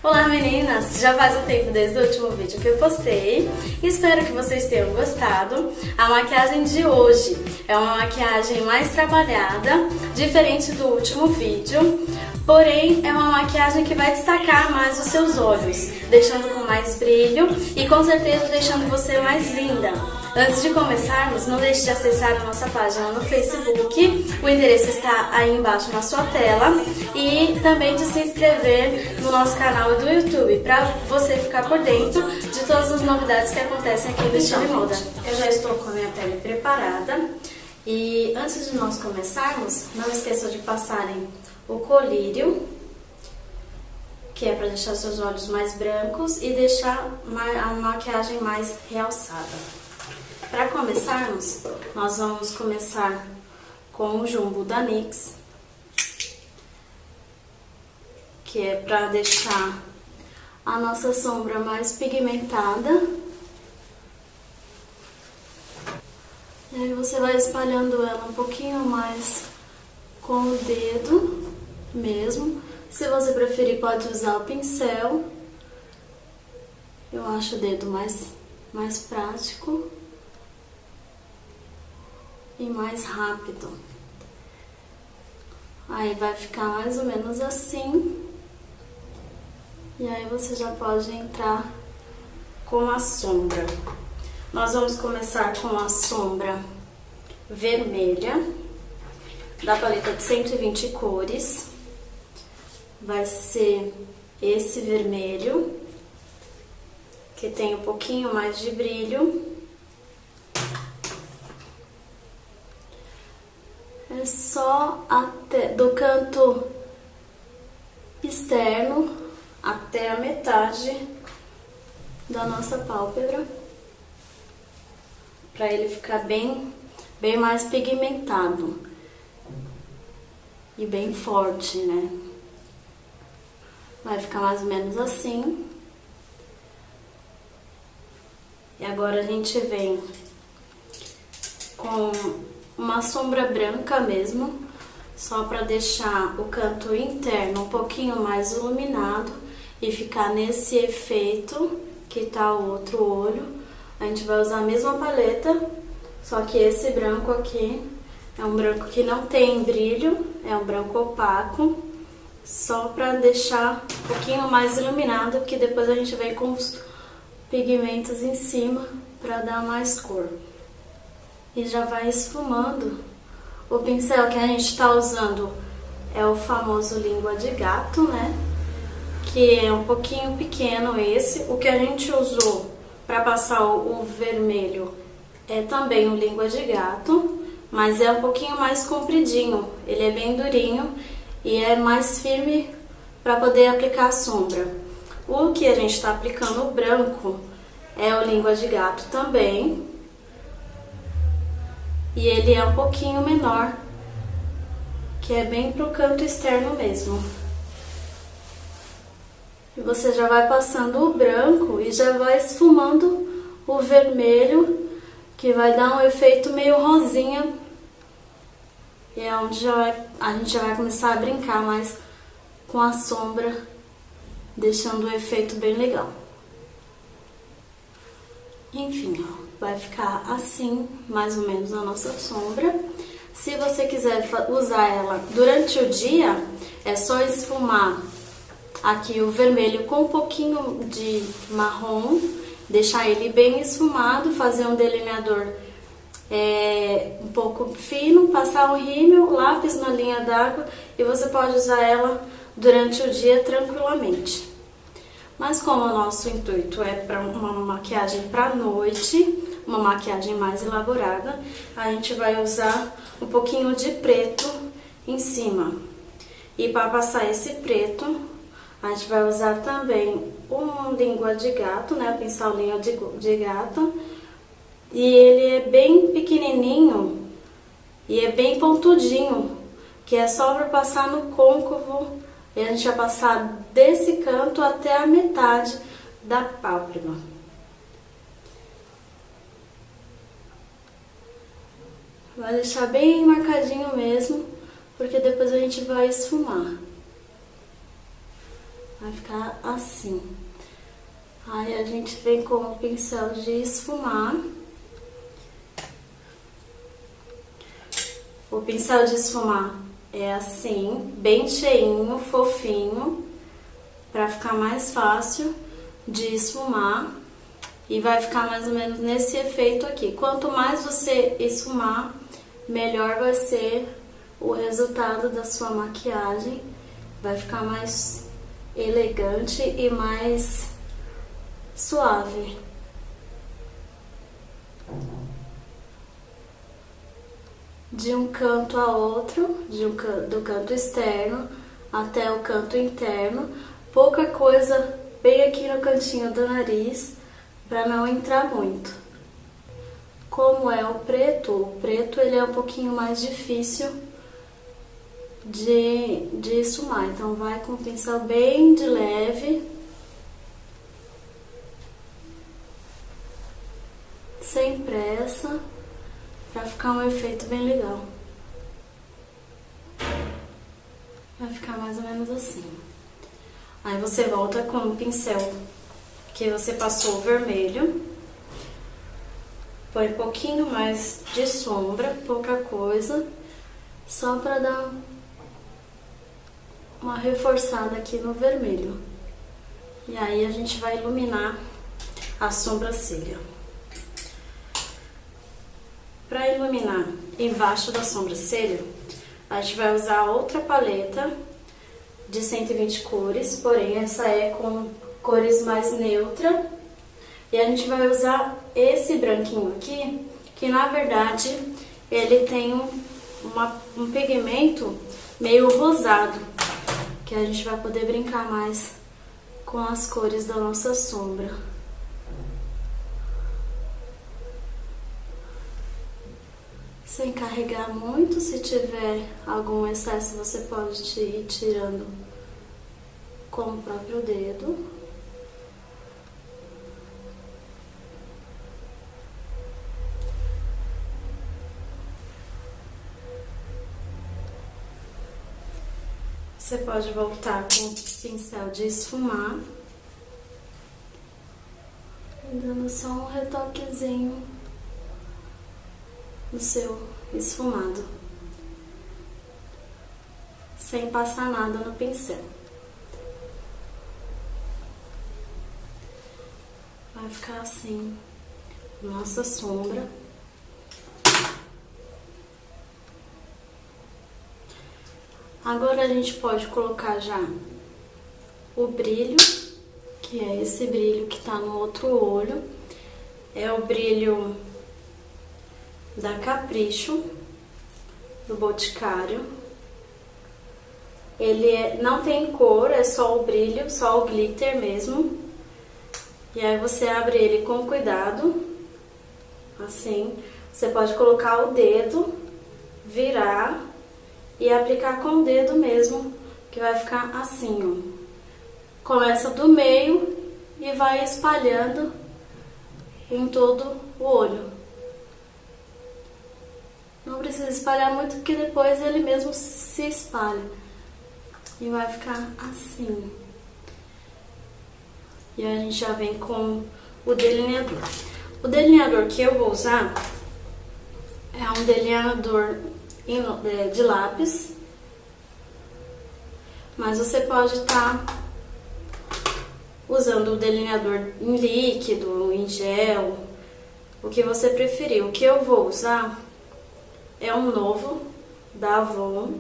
Olá meninas, já faz um tempo desde o último vídeo que eu postei, espero que vocês tenham gostado. A maquiagem de hoje é uma maquiagem mais trabalhada, diferente do último vídeo, porém é uma maquiagem que vai destacar mais os seus olhos, deixando com mais brilho e com certeza deixando você mais linda. Antes de começarmos, não deixe de acessar a nossa página no Facebook, o endereço está aí embaixo na sua tela, e também de se inscrever no nosso canal do YouTube, para você ficar por dentro de todas as novidades que acontecem aqui no Estilo e Moda. Eu já estou com a minha pele preparada e antes de nós começarmos, não esqueçam de passarem o colírio, que é para deixar seus olhos mais brancos e deixar a maquiagem mais realçada. Para começarmos, nós vamos começar com o Jumbo da NYX, que é para deixar a nossa sombra mais pigmentada. E aí você vai espalhando ela um pouquinho mais com o dedo mesmo. Se você preferir, pode usar o pincel. Eu acho o dedo mais prático e mais rápido. Aí vai ficar mais ou menos assim. E aí você já pode entrar com a sombra. Nós vamos começar com a sombra vermelha da paleta de 120 cores. Vai ser esse vermelho, que tem um pouquinho mais de brilho. É só até do canto externo até a metade da nossa pálpebra, para ele ficar bem mais pigmentado e bem forte, né? Vai ficar mais ou menos assim. E agora a gente vem com uma sombra branca mesmo, só para deixar o canto interno um pouquinho mais iluminado e ficar nesse efeito que tá o outro olho. A gente vai usar a mesma paleta, só que esse branco aqui é um branco que não tem brilho, é um branco opaco, só para deixar um pouquinho mais iluminado, que depois a gente vem com os pigmentos em cima para dar mais cor. E já vai esfumando. O pincel que a gente está usando é o famoso língua de gato, né? Que é um pouquinho pequeno esse. O que a gente usou para passar o vermelho é também o língua de gato, mas é um pouquinho mais compridinho. Ele é bem durinho e é mais firme para poder aplicar a sombra. O que a gente está aplicando, o branco, é o língua de gato também. E ele é um pouquinho menor, que é bem pro canto externo mesmo. E você já vai passando o branco e já vai esfumando o vermelho, que vai dar um efeito meio rosinha. E é onde a gente já vai começar a brincar mais com a sombra, deixando o efeito bem legal. Enfim, ó, vai ficar assim, mais ou menos, a nossa sombra. Se você quiser usar ela durante o dia, é só esfumar aqui o vermelho com um pouquinho de marrom, deixar ele bem esfumado, fazer um delineador um pouco fino, passar um rímel, lápis na linha d'água, e você pode usar ela durante o dia tranquilamente. Mas como o nosso intuito é para uma maquiagem para noite, uma maquiagem mais elaborada, a gente vai usar um pouquinho de preto em cima. E para passar esse preto, a gente vai usar também um língua de gato, né, o pincel língua de gato. E ele é bem pequenininho e é bem pontudinho, que é só para passar no côncavo. E a gente vai passar desse canto até a metade da pálpebra. Vai deixar bem marcadinho mesmo, porque depois a gente vai esfumar. Vai ficar assim. Aí a gente vem com o pincel de esfumar. O pincel de esfumar é assim, bem cheinho, fofinho, para ficar mais fácil de esfumar. E vai ficar mais ou menos nesse efeito aqui. Quanto mais você esfumar, melhor vai ser o resultado da sua maquiagem. Vai ficar mais elegante e mais suave. De um canto a outro, do canto externo até o canto interno. Pouca coisa bem aqui no cantinho do nariz, para não entrar muito. Como é o preto ele é um pouquinho mais difícil de esfumar. Então vai com o pincel bem de leve, sem pressa, para ficar um efeito bem legal. Vai ficar mais ou menos assim. Aí você volta com o pincel que você passou o vermelho, põe um pouquinho mais de sombra, pouca coisa, só para dar uma reforçada aqui no vermelho. E aí a gente vai iluminar a sobrancelha. Para iluminar embaixo da sobrancelha, a gente vai usar outra paleta de 120 cores, porém essa é com cores mais neutra. E a gente vai usar esse branquinho aqui, que na verdade ele tem um pigmento meio rosado, que a gente vai poder brincar mais com as cores da nossa sombra. Sem carregar muito, se tiver algum excesso você pode ir tirando com o próprio dedo. Você pode voltar com o pincel de esfumar, dando só um retoquezinho no seu esfumado, sem passar nada no pincel. Vai ficar assim nossa sombra. Agora a gente pode colocar já o brilho, que é esse brilho que tá no outro olho. É o brilho da Capricho, do Boticário. Ele não tem cor, é só o brilho, só o glitter mesmo. E aí você abre ele com cuidado, assim. Você pode colocar o dedo, virar e aplicar com o dedo mesmo, que vai ficar assim, ó. Começa do meio e vai espalhando em todo o olho. Não precisa espalhar muito, porque depois ele mesmo se espalha. E vai ficar assim. E a gente já vem com o delineador. O delineador que eu vou usar é um delineador de lápis, mas você pode estar usando o delineador em líquido, em gel, o que você preferir. O que eu vou usar é um novo da Avon.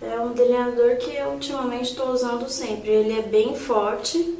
É um delineador que eu ultimamente estou usando sempre. Ele é bem forte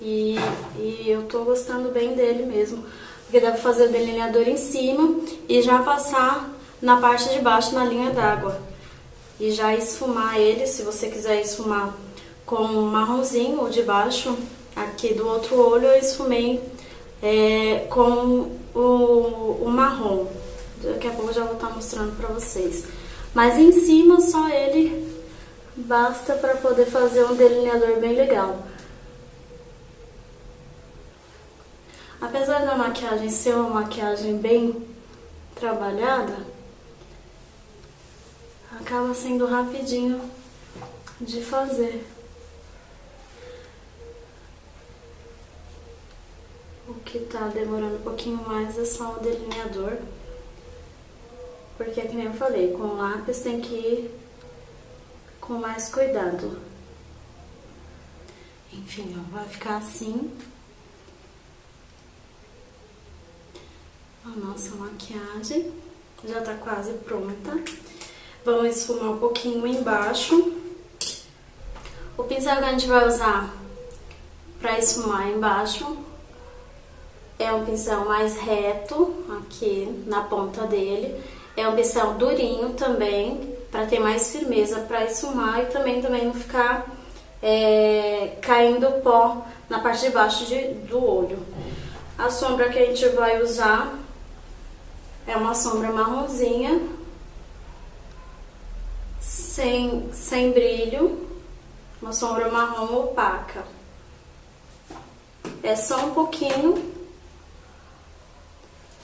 e eu tô gostando bem dele mesmo. Porque dá pra fazer o delineador em cima e já passar na parte de baixo na linha d'água. E já esfumar ele, se você quiser esfumar com um marronzinho ou de baixo, aqui do outro olho eu esfumei com o marrom. Daqui a pouco eu já vou estar mostrando pra vocês. Mas em cima só ele basta pra poder fazer um delineador bem legal. Apesar da maquiagem ser uma maquiagem bem trabalhada, acaba sendo rapidinho de fazer. O que tá demorando um pouquinho mais é só o delineador. Porque, que nem eu falei, com o lápis tem que ir com mais cuidado. Enfim, ó, vai ficar assim. A nossa maquiagem já tá quase pronta. Vamos esfumar um pouquinho embaixo. O pincel que a gente vai usar pra esfumar embaixo é um pincel mais reto, aqui na ponta dele. É um pincel durinho também, pra ter mais firmeza pra esfumar e também não ficar caindo pó na parte de baixo do olho. A sombra que a gente vai usar é uma sombra marronzinha, sem brilho, uma sombra marrom opaca. É só um pouquinho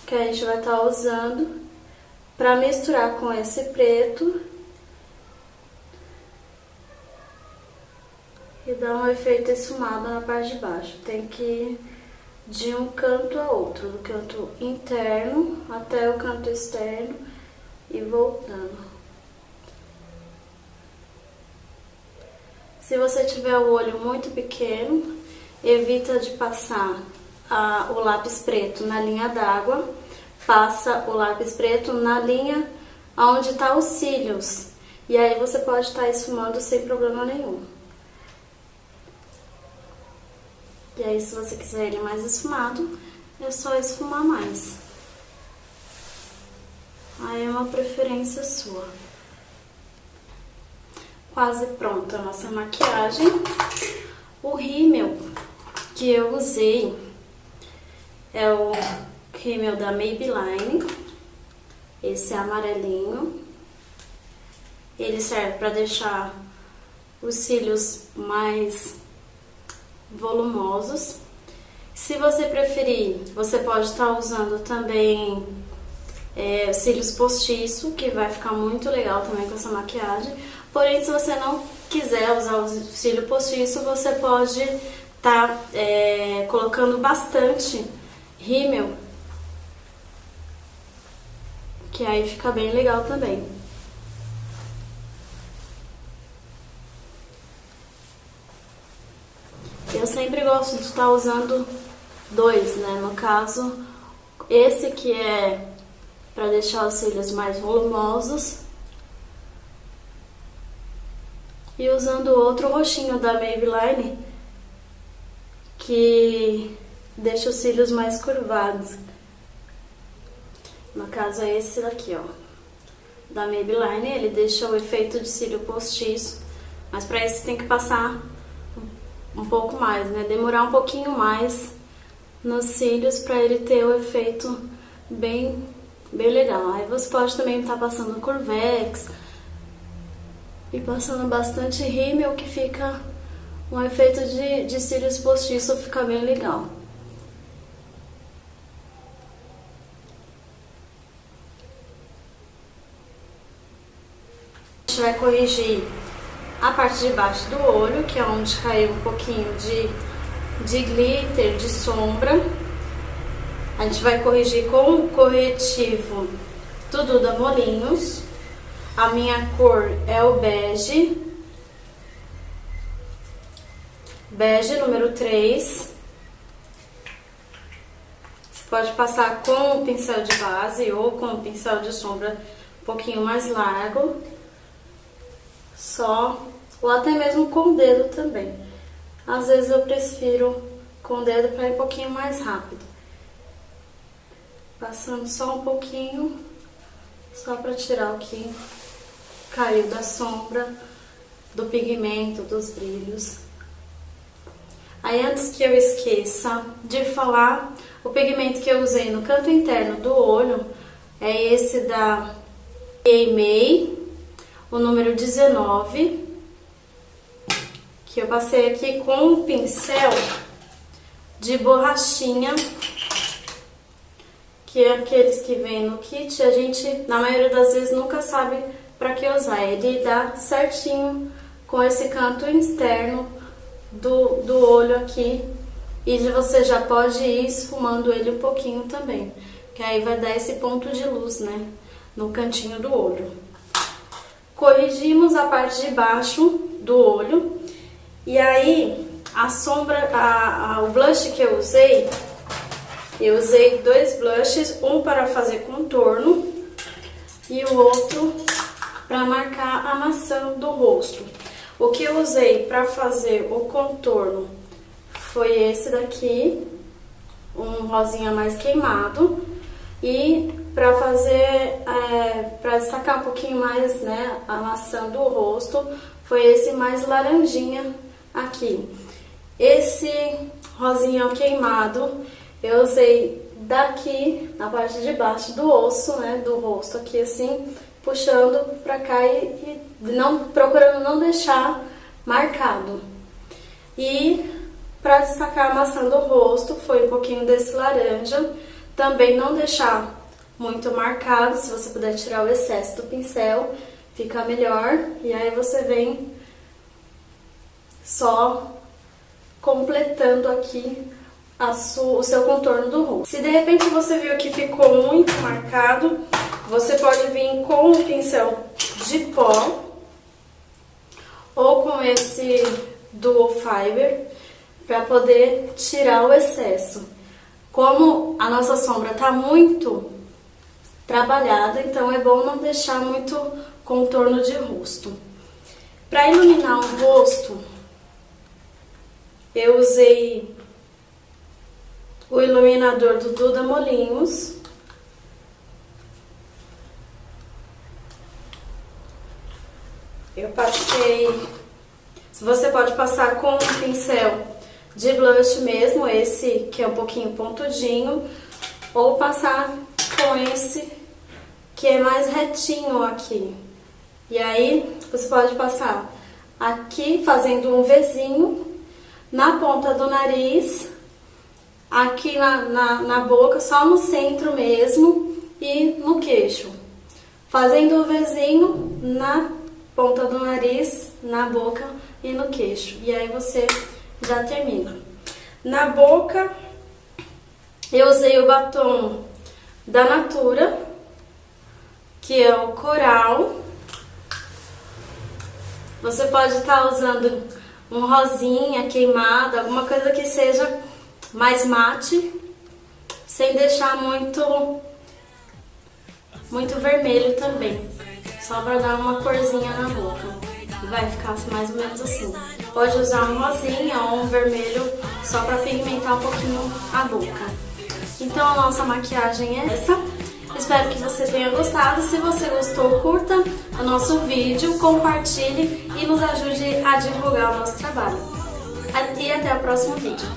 que a gente vai estar usando para misturar com esse preto e dar um efeito esfumado na parte de baixo. Tem que ir de um canto a outro, do canto interno até o canto externo e voltando. Se você tiver o olho muito pequeno, evita de passar o lápis preto na linha d'água, passa o lápis preto na linha onde tá os cílios, e aí você pode estar esfumando sem problema nenhum. E aí, se você quiser ele mais esfumado, é só esfumar mais. Aí é uma preferência sua. Quase pronta a nossa maquiagem. O rímel que eu usei é o rímel da Maybelline. Esse é amarelinho. Ele serve para deixar os cílios mais volumosos. Se você preferir, você pode estar usando também cílios postiço, que vai ficar muito legal também com essa maquiagem. Porém, se você não quiser usar o cílio postiço, você pode estar colocando bastante rímel, que aí fica bem legal também. Eu sempre gosto de estar usando dois, né? No caso, esse que é para deixar os cílios mais volumosos, e usando o outro roxinho da Maybelline, que deixa os cílios mais curvados. No caso é esse daqui, ó, da Maybelline. Ele deixa o efeito de cílio postiço, mas para isso tem que passar um pouco mais, né? Demorar um pouquinho mais nos cílios para ele ter o efeito bem legal. Aí você pode também estar passando Curvex e passando bastante rímel, que fica um efeito de cílios postiço, fica bem legal. A gente vai corrigir a parte de baixo do olho, que é onde caiu um pouquinho de glitter, de sombra. A gente vai corrigir com o corretivo Tudo da Molinhos. A minha cor é o bege. Bege número 3. Você pode passar com o pincel de base ou com o pincel de sombra um pouquinho mais largo. Só, ou até mesmo com o dedo também. Às vezes eu prefiro com o dedo para ir um pouquinho mais rápido. Passando só um pouquinho, só para tirar o que caiu da sombra, do pigmento, dos brilhos. Aí, antes que eu esqueça de falar, o pigmento que eu usei no canto interno do olho é esse da May, o número 19, que eu passei aqui com um pincel de borrachinha, que é aqueles que vem no kit. A gente, na maioria das vezes, nunca sabe para que usar. Ele dá certinho com esse canto externo do olho aqui. E você já pode ir esfumando ele um pouquinho também, que aí vai dar esse ponto de luz, né, no cantinho do olho. Corrigimos a parte de baixo do olho. E aí, a sombra, o blush que eu usei 2 blushes, um para fazer contorno e o outro para marcar a maçã do rosto. O que eu usei para fazer o contorno foi esse daqui, um rosinha mais queimado, e para fazer, para destacar um pouquinho mais, né, a maçã do rosto, foi esse mais laranjinha aqui. Esse rosinha queimado eu usei daqui, na parte de baixo do osso, né, do rosto, aqui assim, puxando pra cá e procurando não deixar marcado. E para destacar a maçã do rosto, foi um pouquinho desse laranja, também não deixar muito marcado, se você puder tirar o excesso do pincel, fica melhor. E aí você vem só completando aqui o seu contorno do rosto. Se de repente você viu que ficou muito marcado, você pode vir com o pincel de pó ou com esse Dual Fiber para poder tirar o excesso. Como a nossa sombra está muito trabalhada, então é bom não deixar muito contorno de rosto. Para iluminar o rosto, eu usei o iluminador do Duda Molinhos. Eu passei... Você pode passar com um pincel de blush mesmo, esse que é um pouquinho pontudinho, ou passar com esse que é mais retinho aqui. E aí, você pode passar aqui, fazendo um Vzinho, na ponta do nariz, aqui na boca, só no centro mesmo, e no queixo. Fazendo o Vzinho na ponta do nariz, na boca e no queixo. E aí você já termina. Na boca, eu usei o batom da Natura, que é o Coral. Você pode estar usando um rosinha queimado, alguma coisa que seja mais mate, sem deixar muito vermelho também, só para dar uma corzinha na boca. E vai ficar mais ou menos assim. Pode usar um rosinha ou um vermelho só para pigmentar um pouquinho a boca. Então a nossa maquiagem é essa. Espero que você tenha gostado. Se você gostou, curta o nosso vídeo, compartilhe e nos ajude a divulgar o nosso trabalho. E até o próximo vídeo.